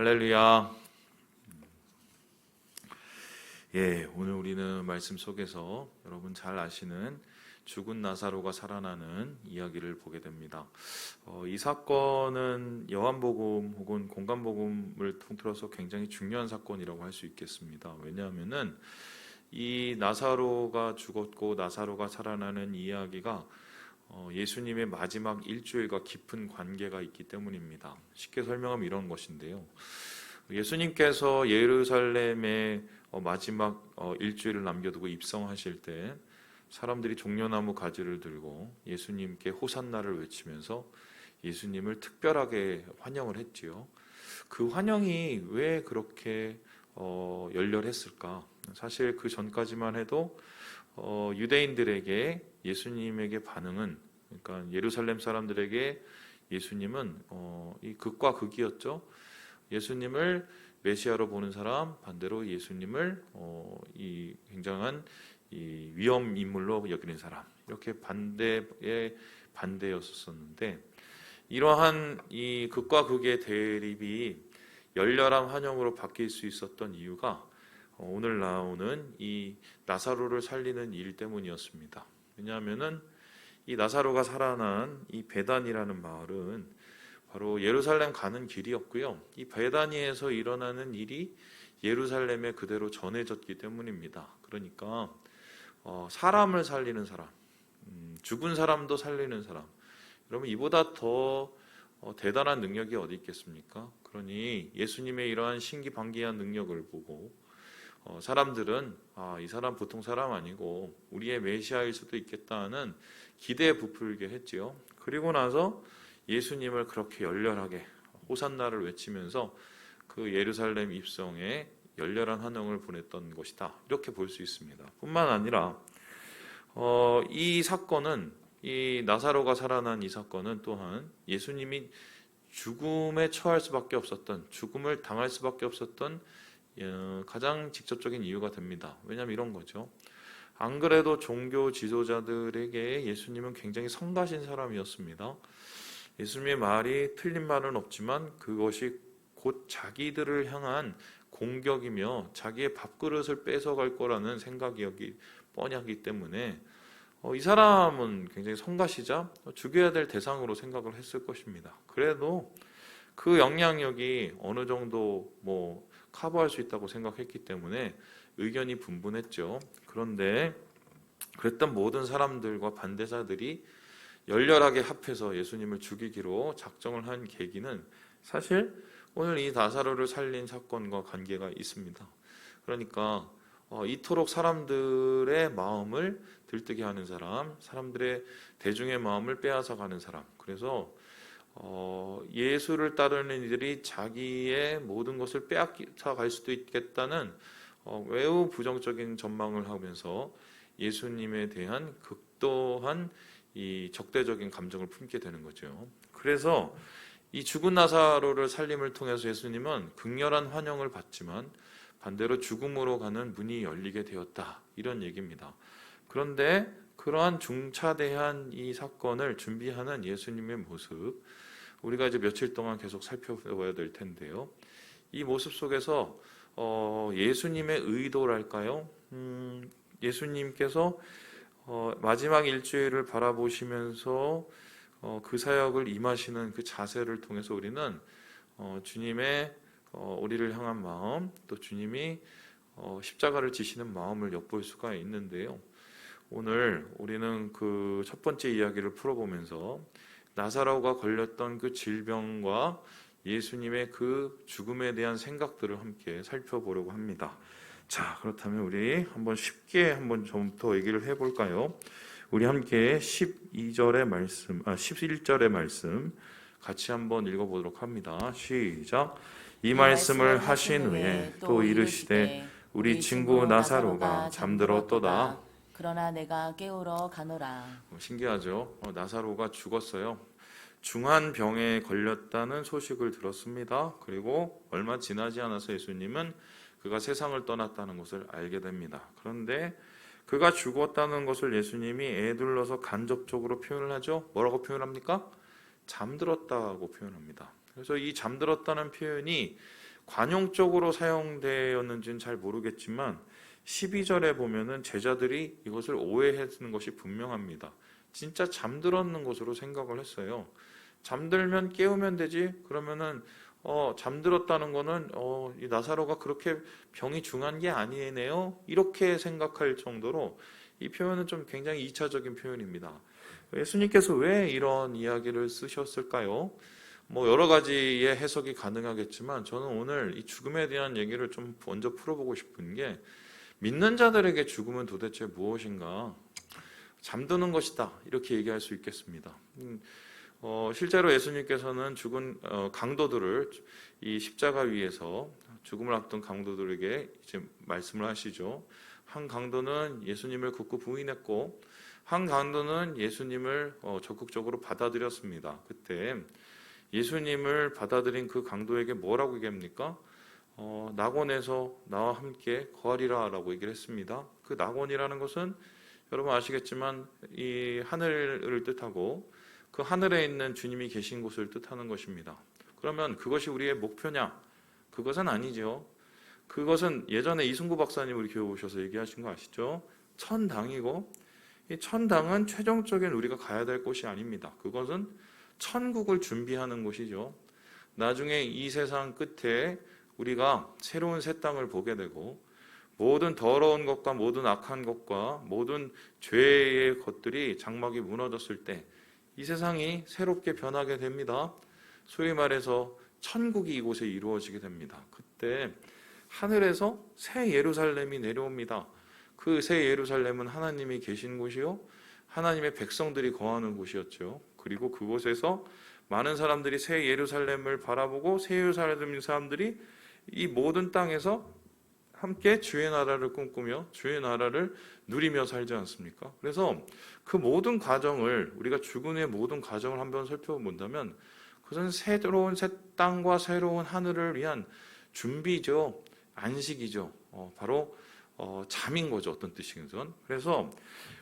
할렐루야. 오늘 우리는 말씀 속에서 여러분 잘 아시는 죽은 나사로가 살아나는 이야기를 보게 됩니다. 이 사건은 요한복음 혹은 공간복음을 통틀어서 굉장히 중요한 사건이라고 할 수 있겠습니다. 왜냐하면은 이 나사로가 죽었고 나사로가 살아나는 이야기가 예수님의 마지막 일주일과 깊은 관계가 있기 때문입니다. 쉽게 설명하면 이런 것인데요. 예수님께서 예루살렘에 마지막 일주일을 남겨두고 입성하실 때 사람들이 종려나무 가지를 들고 예수님께 호산나를 외치면서 예수님을 특별하게 환영을 했지요. 그 환영이 왜 그렇게 열렬했을까? 사실 그 전까지만 해도 유대인들에게 예수님에게 반응은, 그러니까 예루살렘 사람들에게 예수님은 이 극과 극이었죠. 예수님을 메시아로 보는 사람, 반대로 예수님을 이 굉장한 이 위험 인물로 여기는 사람, 이렇게 반대였었는데, 이러한 이 극과 극의 대립이 열렬한 환영으로 바뀔 수 있었던 이유가 오늘 나오는 이 나사로를 살리는 일 때문이었습니다. 왜냐하면은 이 나사로가 살아난 이 베단이라는 마을은 바로 예루살렘 가는 길이었고요. 이 베다니에서 일어나는 일이 예루살렘에 그대로 전해졌기 때문입니다. 그러니까 사람을 살리는 사람, 죽은 사람도 살리는 사람, 여러분 이보다 더 대단한 능력이 어디 있겠습니까? 그러니 예수님의 이러한 신기방기한 능력을 보고 사람들은 이 사람 보통 사람 아니고 우리의 메시아일 수도 있겠다는 기대에 부풀게 했지요. 그리고 나서 예수님을 그렇게 열렬하게 호산나를 외치면서 그 예루살렘 입성에 열렬한 환영을 보냈던 것이다, 이렇게 볼 수 있습니다. 뿐만 아니라 이 사건은, 이 나사로가 살아난 이 사건은 또한 예수님이 죽음에 처할 수밖에 없었던, 죽음을 당할 수밖에 없었던 가장 직접적인 이유가 됩니다. 왜냐하면 이런 거죠. 안 그래도 종교 지도자들에게 예수님은 굉장히 성가신 사람이었습니다. 예수님의 말이 틀린 말은 없지만 그것이 곧 자기들을 향한 공격이며 자기의 밥그릇을 뺏어갈 거라는 생각이 여기 뻔히 하기 때문에 이 사람은 굉장히 성가시자 죽여야 될 대상으로 생각을 했을 것입니다. 그래도 그 영향력이 어느 정도 커버할 수 있다고 생각했기 때문에 의견이 분분했죠. 그런데 그랬던 모든 사람들과 반대자들이 열렬하게 합해서 예수님을 죽이기로 작정을 한 계기는 사실 오늘 이 나사로를 살린 사건과 관계가 있습니다. 그러니까 이토록 사람들의 마음을 들뜨게 하는 사람, 사람들의 대중의 마음을 빼앗아가는 사람, 그래서 예수를 따르는 이들이 자기의 모든 것을 빼앗아갈 수도 있겠다는 매우 부정적인 전망을 하면서 예수님에 대한 극도한 이 적대적인 감정을 품게 되는 거죠. 그래서 이 죽은 나사로를 살림을 통해서 예수님은 극렬한 환영을 받지만 반대로 죽음으로 가는 문이 열리게 되었다, 이런 얘기입니다. 그런데 그러한 중차대한 이 사건을 준비하는 예수님의 모습, 우리가 이제 며칠 동안 계속 살펴봐야 될 텐데요. 이 모습 속에서 예수님의 의도랄까요? 예수님께서 마지막 일주일을 바라보시면서 그 사역을 임하시는 그 자세를 통해서 우리는 주님의 우리를 향한 마음, 또 주님이 십자가를 지시는 마음을 엿볼 수가 있는데요. 오늘 우리는 그 첫 번째 이야기를 풀어보면서 나사로가 걸렸던 그 질병과 예수님의 그 죽음에 대한 생각들을 함께 살펴보려고 합니다. 자, 그렇다면 우리 한번 쉽게 좀 더 얘기를 해볼까요? 우리 함께 11절의 말씀 같이 한번 읽어보도록 합니다. 시작. 이 말씀을 하신 후에 또 이르시되 우리 친구 나사로가 잠들었도다. 그러나 내가 깨우러 가노라. 신기하죠? 나사로가 죽었어요. 중한 병에 걸렸다는 소식을 들었습니다. 그리고 얼마 지나지 않아서 예수님은 그가 세상을 떠났다는 것을 알게 됩니다. 그런데 그가 죽었다는 것을 예수님이 에둘러서 간접적으로 표현을 하죠. 뭐라고 표현합니까? 잠들었다고 표현합니다. 그래서 이 잠들었다는 표현이 관용적으로 사용되었는지는 잘 모르겠지만 12절에 보면은 제자들이 이것을 오해했는 것이 분명합니다. 진짜 잠들었는 것으로 생각을 했어요. 잠들면 깨우면 되지. 그러면은 잠들었다는 거는 이 나사로가 그렇게 병이 중한 게 아니네요. 이렇게 생각할 정도로 이 표현은 좀 굉장히 2차적인 표현입니다. 예수님께서 왜 이런 이야기를 쓰셨을까요? 뭐 여러 가지의 해석이 가능하겠지만 저는 오늘 이 죽음에 대한 얘기를 좀 먼저 풀어보고 싶은 게 믿는 자들에게 죽음은 도대체 무엇인가? 잠드는 것이다. 이렇게 얘기할 수 있겠습니다. 실제로 예수님께서는 죽은 강도들을 이 십자가 위에서 죽음을 앞둔 강도들에게 이제 말씀을 하시죠. 한 강도는 예수님을 굳고 부인했고 한 강도는 예수님을 적극적으로 받아들였습니다. 그때 예수님을 받아들인 그 강도에게 뭐라고 얘기합니까? 낙원에서 나와 함께 거하리라 라고 얘기를 했습니다. 그 낙원이라는 것은 여러분 아시겠지만 이 하늘을 뜻하고 그 하늘에 있는 주님이 계신 곳을 뜻하는 것입니다. 그러면 그것이 우리의 목표냐? 그것은 아니죠. 그것은 예전에 이승구 박사님 우리 교회 오셔서 얘기하신 거 아시죠? 천당이고 이 천당은 최종적인 우리가 가야 될 곳이 아닙니다. 그것은 천국을 준비하는 곳이죠. 나중에 이 세상 끝에 우리가 새로운 새 땅을 보게 되고 모든 더러운 것과 모든 악한 것과 모든 죄의 것들이 장막이 무너졌을 때 이 세상이 새롭게 변하게 됩니다. 소위 말해서 천국이 이곳에 이루어지게 됩니다. 그때 하늘에서 새 예루살렘이 내려옵니다. 그 새 예루살렘은 하나님이 계신 곳이요 하나님의 백성들이 거하는 곳이었죠. 그리고 그곳에서 많은 사람들이 새 예루살렘을 바라보고 새 예루살렘 사람들이 이 모든 땅에서 함께 주의 나라를 꿈꾸며 주의 나라를 누리며 살지 않습니까? 그래서 그 모든 과정을 우리가 죽은 후의 모든 과정을 한번 살펴본다면 그것은 새로운 새 땅과 새로운 하늘을 위한 준비죠. 안식이죠. 바로 잠인 거죠. 어떤 뜻이든. 그래서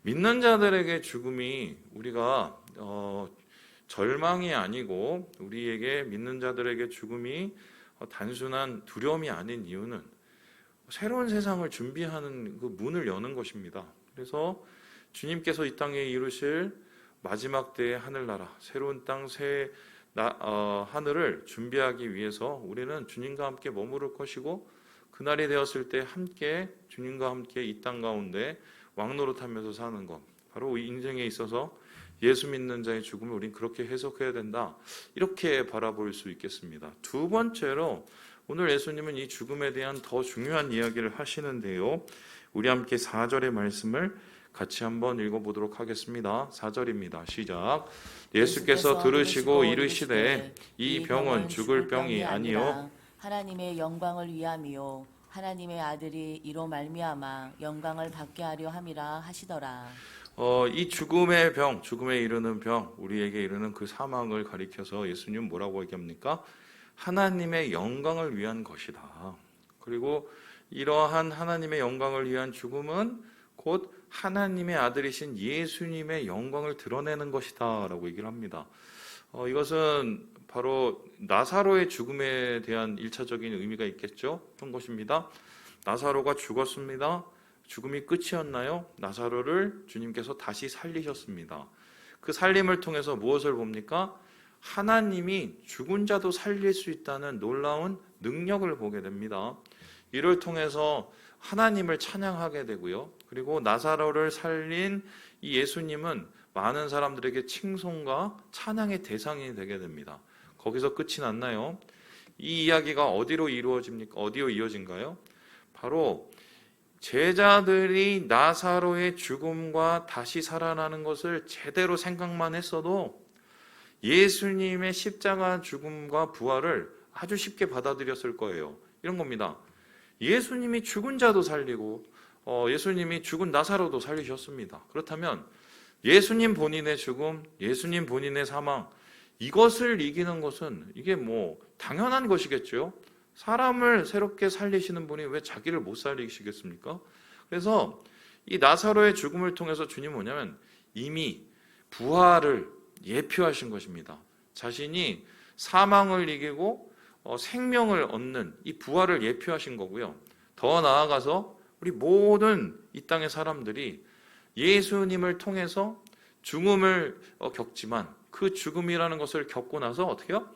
믿는 자들에게 죽음이 우리가 절망이 아니고 우리에게 믿는 자들에게 죽음이 단순한 두려움이 아닌 이유는 새로운 세상을 준비하는 그 문을 여는 것입니다. 그래서 주님께서 이 땅에 이루실 마지막 때의 하늘나라, 새로운 땅, 새 하늘을 준비하기 위해서 우리는 주님과 함께 머무를 것이고 그날이 되었을 때 함께 주님과 함께 이 땅 가운데 왕노릇하면서 사는 것, 바로 인생에 있어서 예수 믿는 자의 죽음을 우린 그렇게 해석해야 된다. 이렇게 바라볼 수 있겠습니다. 두 번째로 오늘 예수님은 이 죽음에 대한 더 중요한 이야기를 하시는데요. 우리 함께 4절의 말씀을 같이 한번 읽어보도록 하겠습니다. 4절입니다. 시작. 예수께서 들으시고 이르시되 이 병은 죽을 병이 아니요 하나님의 영광을 위함이요 하나님의 아들이 이로 말미암아 영광을 받게 하려 함이라 하시더라. 이 죽음의 병, 죽음에 이르는 병, 우리에게 이르는 그 사망을 가리켜서 예수님 뭐라고 얘기합니까? 하나님의 영광을 위한 것이다. 그리고 이러한 하나님의 영광을 위한 죽음은 곧 하나님의 아들이신 예수님의 영광을 드러내는 것이다 라고 얘기를 합니다. 이것은 바로 나사로의 죽음에 대한 1차적인 의미가 있겠죠. 그런 것입니다. 나사로가 죽었습니다. 죽음이 끝이었나요? 나사로를 주님께서 다시 살리셨습니다. 그 살림을 통해서 무엇을 봅니까? 하나님이 죽은 자도 살릴 수 있다는 놀라운 능력을 보게 됩니다. 이를 통해서 하나님을 찬양하게 되고요. 그리고 나사로를 살린 이 예수님은 많은 사람들에게 칭송과 찬양의 대상이 되게 됩니다. 거기서 끝이 났나요? 이 이야기가 어디로 이루어집니까? 어디로 이어진가요? 바로 제자들이 나사로의 죽음과 다시 살아나는 것을 제대로 생각만 했어도 예수님의 십자가 죽음과 부활을 아주 쉽게 받아들였을 거예요. 이런 겁니다. 예수님이 죽은 자도 살리고 예수님이 죽은 나사로도 살리셨습니다. 그렇다면 예수님 본인의 죽음, 예수님 본인의 사망, 이것을 이기는 것은 이게 뭐 당연한 것이겠죠. 사람을 새롭게 살리시는 분이 왜 자기를 못 살리시겠습니까? 그래서 이 나사로의 죽음을 통해서 주님은 뭐냐면 이미 부활을 예표하신 것입니다. 자신이 사망을 이기고 생명을 얻는 이 부활을 예표하신 거고요. 더 나아가서 우리 모든 이 땅의 사람들이 예수님을 통해서 죽음을 겪지만 그 죽음이라는 것을 겪고 나서 어떻게 해요?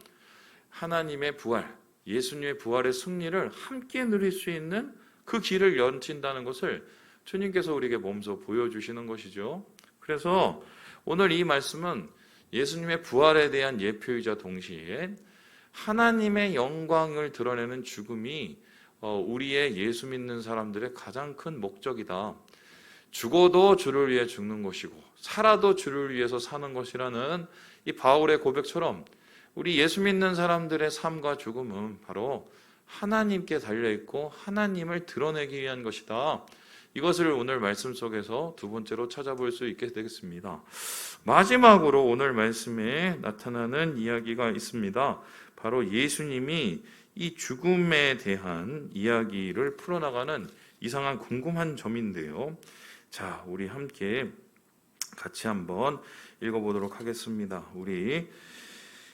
하나님의 부활, 예수님의 부활의 승리를 함께 누릴 수 있는 그 길을 연친다는 것을 주님께서 우리에게 몸소 보여주시는 것이죠. 그래서 오늘 이 말씀은 예수님의 부활에 대한 예표이자 동시에 하나님의 영광을 드러내는 죽음이 우리의 예수 믿는 사람들의 가장 큰 목적이다. 죽어도 주를 위해 죽는 것이고 살아도 주를 위해서 사는 것이라는 이 바울의 고백처럼 우리 예수 믿는 사람들의 삶과 죽음은 바로 하나님께 달려있고 하나님을 드러내기 위한 것이다. 이것을 오늘 말씀 속에서 두 번째로 찾아볼 수 있게 되겠습니다. 마지막으로 오늘 말씀에 나타나는 이야기가 있습니다. 바로 예수님이 이 죽음에 대한 이야기를 풀어나가는 이상한 궁금한 점인데요. 자, 우리 함께 같이 한번 읽어보도록 하겠습니다. 우리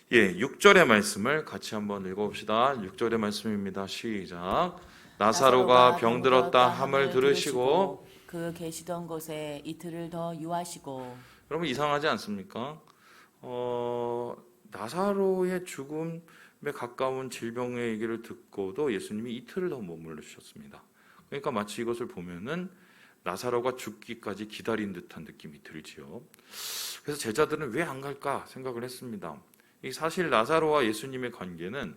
6절의 말씀을 같이 한번 읽어봅시다. 6절의 말씀입니다. 시작. 나사로가 병들었다 함을 들으시고 그 계시던 곳에 이틀을 더 유하시고. 여러분 이상하지 않습니까? 나사로의 죽음에 가까운 질병의 얘기를 듣고도 예수님이 이틀을 더 머물러 주셨습니다. 그러니까 마치 이것을 보면은 나사로가 죽기까지 기다린 듯한 느낌이 들지요. 그래서 제자들은 왜 안 갈까 생각을 했습니다. 사실 나사로와 예수님의 관계는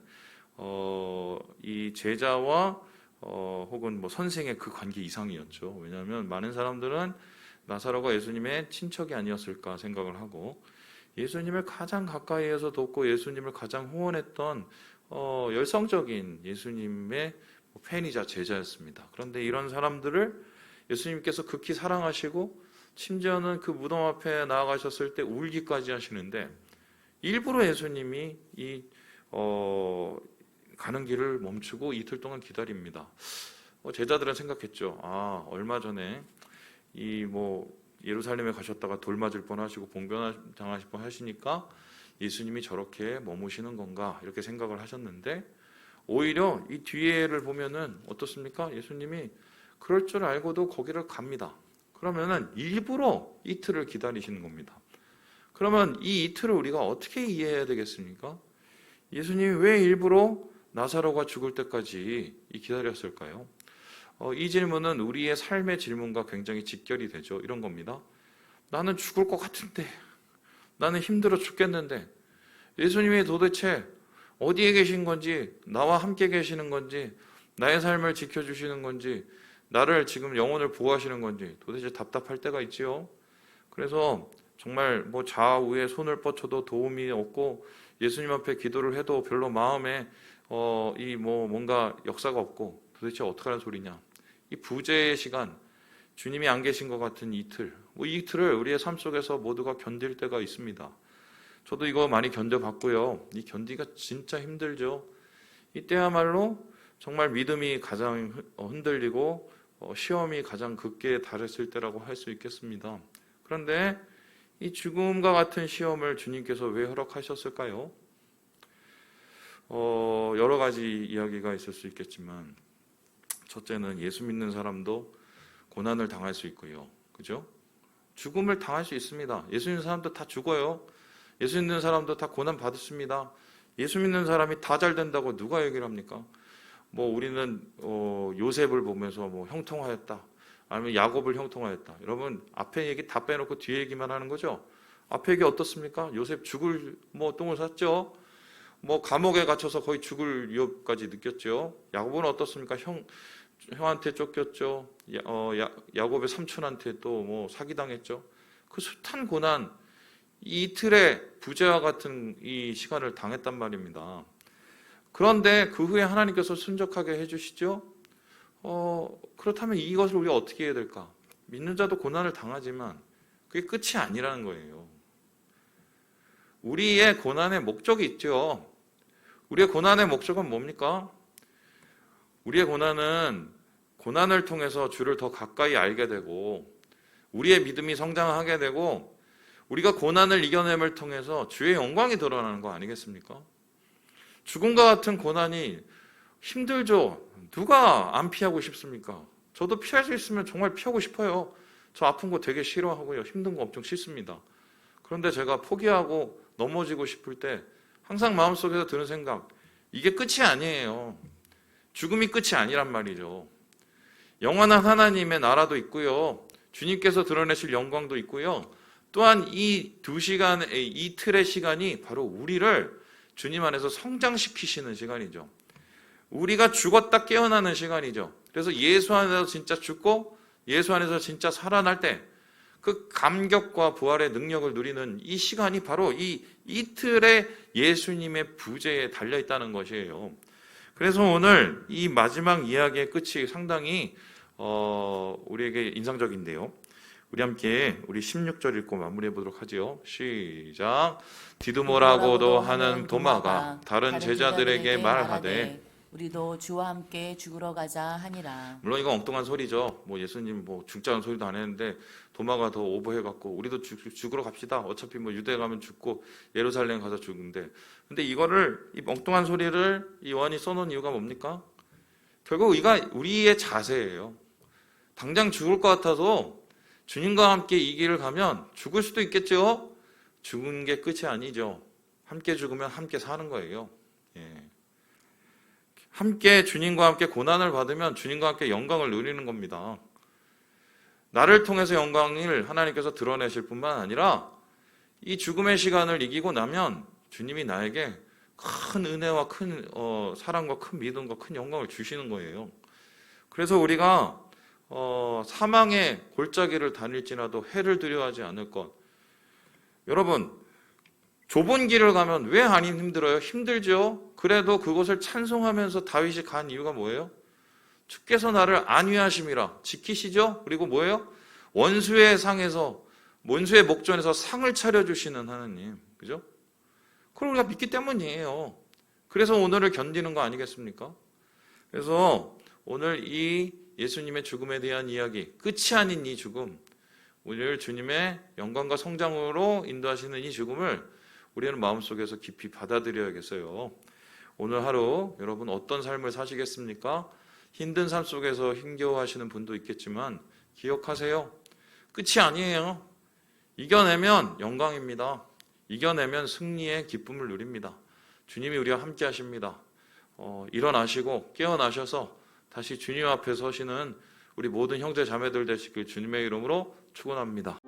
이 제자와 혹은 뭐 선생의 그 관계 이상이었죠. 왜냐하면 많은 사람들은 나사로가 예수님의 친척이 아니었을까 생각을 하고 예수님을 가장 가까이에서 돕고 예수님을 가장 후원했던 열성적인 예수님의 팬이자 제자였습니다. 그런데 이런 사람들을 예수님께서 극히 사랑하시고 심지어는 그 무덤 앞에 나아가셨을 때 울기까지 하시는데 일부러 예수님이 가는 길을 멈추고 이틀 동안 기다립니다. 제자들은 생각했죠. 얼마 전에 예루살렘에 가셨다가 돌 맞을 뻔하시고 봉변 당하실 뻔하시니까 예수님이 저렇게 머무시는 건가 이렇게 생각을 하셨는데 오히려 이 뒤에를 보면은 어떻습니까? 예수님이 그럴 줄 알고도 거기를 갑니다. 그러면은 일부러 이틀을 기다리시는 겁니다. 그러면 이 이틀을 우리가 어떻게 이해해야 되겠습니까? 예수님이 왜 일부러 나사로가 죽을 때까지 기다렸을까요? 이 질문은 우리의 삶의 질문과 굉장히 직결이 되죠. 이런 겁니다. 나는 죽을 것 같은데, 나는 힘들어 죽겠는데 예수님이 도대체 어디에 계신 건지, 나와 함께 계시는 건지, 나의 삶을 지켜주시는 건지, 나를 지금 영혼을 보호하시는 건지 도대체 답답할 때가 있지요. 그래서 정말 좌우에 손을 뻗쳐도 도움이 없고 예수님 앞에 기도를 해도 별로 마음에 뭔가 역사가 없고 도대체 어떡하는 소리냐. 이 부재의 시간, 주님이 안 계신 것 같은 이틀, 이 이틀을 우리의 삶 속에서 모두가 견딜 때가 있습니다. 저도 이거 많이 견뎌봤고요. 이 견디기가 진짜 힘들죠. 이때야말로 정말 믿음이 가장 흔들리고 시험이 가장 극계에 달했을 때라고 할 수 있겠습니다. 그런데 이 죽음과 같은 시험을 주님께서 왜 허락하셨을까요? 여러 가지 이야기가 있을 수 있겠지만 첫째는 예수 믿는 사람도 고난을 당할 수 있고요. 그죠? 죽음을 당할 수 있습니다. 예수 믿는 사람도 다 죽어요. 예수 믿는 사람도 다 고난 받습니다. 예수 믿는 사람이 다 잘 된다고 누가 얘기를 합니까? 우리는 요셉을 보면서 형통하였다. 아니면 야곱을 형통하였다. 여러분 앞에 얘기 다 빼놓고 뒤에 얘기만 하는 거죠. 앞에 얘기 어떻습니까? 요셉 죽을 똥을 쌌죠. 감옥에 갇혀서 거의 죽을 위협까지 느꼈죠. 야곱은 어떻습니까? 형한테 쫓겼죠. 야곱의 삼촌한테 또 사기당했죠. 그 숱한 고난, 이 이틀의 부재와 같은 이 시간을 당했단 말입니다. 그런데 그 후에 하나님께서 순적하게 해주시죠. 그렇다면 이것을 우리가 어떻게 해야 될까? 믿는 자도 고난을 당하지만 그게 끝이 아니라는 거예요. 우리의 고난의 목적이 있죠. 우리의 고난의 목적은 뭡니까? 우리의 고난은 고난을 통해서 주를 더 가까이 알게 되고 우리의 믿음이 성장하게 되고 우리가 고난을 이겨냄을 통해서 주의 영광이 드러나는 거 아니겠습니까? 죽음과 같은 고난이 힘들죠. 누가 안 피하고 싶습니까? 저도 피할 수 있으면 정말 피하고 싶어요. 저 아픈 거 되게 싫어하고요. 힘든 거 엄청 싫습니다. 그런데 제가 포기하고 넘어지고 싶을 때 항상 마음속에서 드는 생각, 이게 끝이 아니에요. 죽음이 끝이 아니란 말이죠. 영원한 하나님의 나라도 있고요. 주님께서 드러내실 영광도 있고요. 또한 이 2시간의 이틀의 시간이 바로 우리를 주님 안에서 성장시키시는 시간이죠. 우리가 죽었다 깨어나는 시간이죠. 그래서 예수 안에서 진짜 죽고 예수 안에서 진짜 살아날 때 그 감격과 부활의 능력을 누리는 이 시간이 바로 이 이틀의 예수님의 부재에 달려있다는 것이에요. 그래서 오늘 이 마지막 이야기의 끝이 상당히 우리에게 인상적인데요. 우리 함께 우리 16절 읽고 마무리해 보도록 하지요. 시작. 디두모라고도 하는 도마가 다른 제자들에게 말하되 우리도 주와 함께 죽으러 가자 하니라. 물론 이건 엉뚱한 소리죠. 뭐 예수님 뭐 죽자는 소리도 안 했는데 도마가 더 오버해갖고 우리도 죽으러 갑시다. 어차피 뭐 유대 가면 죽고 예루살렘 가서 죽는데. 근데 이거를 이 엉뚱한 소리를 이 요한이 써놓은 이유가 뭡니까? 결국 우리의 자세예요. 당장 죽을 것 같아서 주님과 함께 이 길을 가면 죽을 수도 있겠죠. 죽은 게 끝이 아니죠. 함께 죽으면 함께 사는 거예요. 예. 함께 주님과 함께 고난을 받으면 주님과 함께 영광을 누리는 겁니다. 나를 통해서 영광을 하나님께서 드러내실 뿐만 아니라 이 죽음의 시간을 이기고 나면 주님이 나에게 큰 은혜와 큰 사랑과 큰 믿음과 큰 영광을 주시는 거예요. 그래서 우리가 사망의 골짜기를 다닐지라도 해를 두려워하지 않을 것. 여러분, 좁은 길을 가면 왜 안 힘들어요? 힘들죠. 그래도 그곳을 찬송하면서 다윗이 간 이유가 뭐예요? 주께서 나를 안위하심이라 지키시죠. 그리고 뭐예요? 원수의 목전에서 상을 차려주시는 하나님, 그죠? 그걸 우리가 믿기 때문이에요. 그래서 오늘을 견디는 거 아니겠습니까? 그래서 오늘 이 예수님의 죽음에 대한 이야기, 끝이 아닌 이 죽음, 오늘 주님의 영광과 성장으로 인도하시는 이 죽음을 우리는 마음속에서 깊이 받아들여야겠어요. 오늘 하루 여러분 어떤 삶을 사시겠습니까? 힘든 삶 속에서 힘겨워하시는 분도 있겠지만 기억하세요. 끝이 아니에요. 이겨내면 영광입니다. 이겨내면 승리의 기쁨을 누립니다. 주님이 우리와 함께 하십니다. 일어나시고 깨어나셔서 다시 주님 앞에 서시는 우리 모든 형제 자매들 되시길 주님의 이름으로 축원합니다.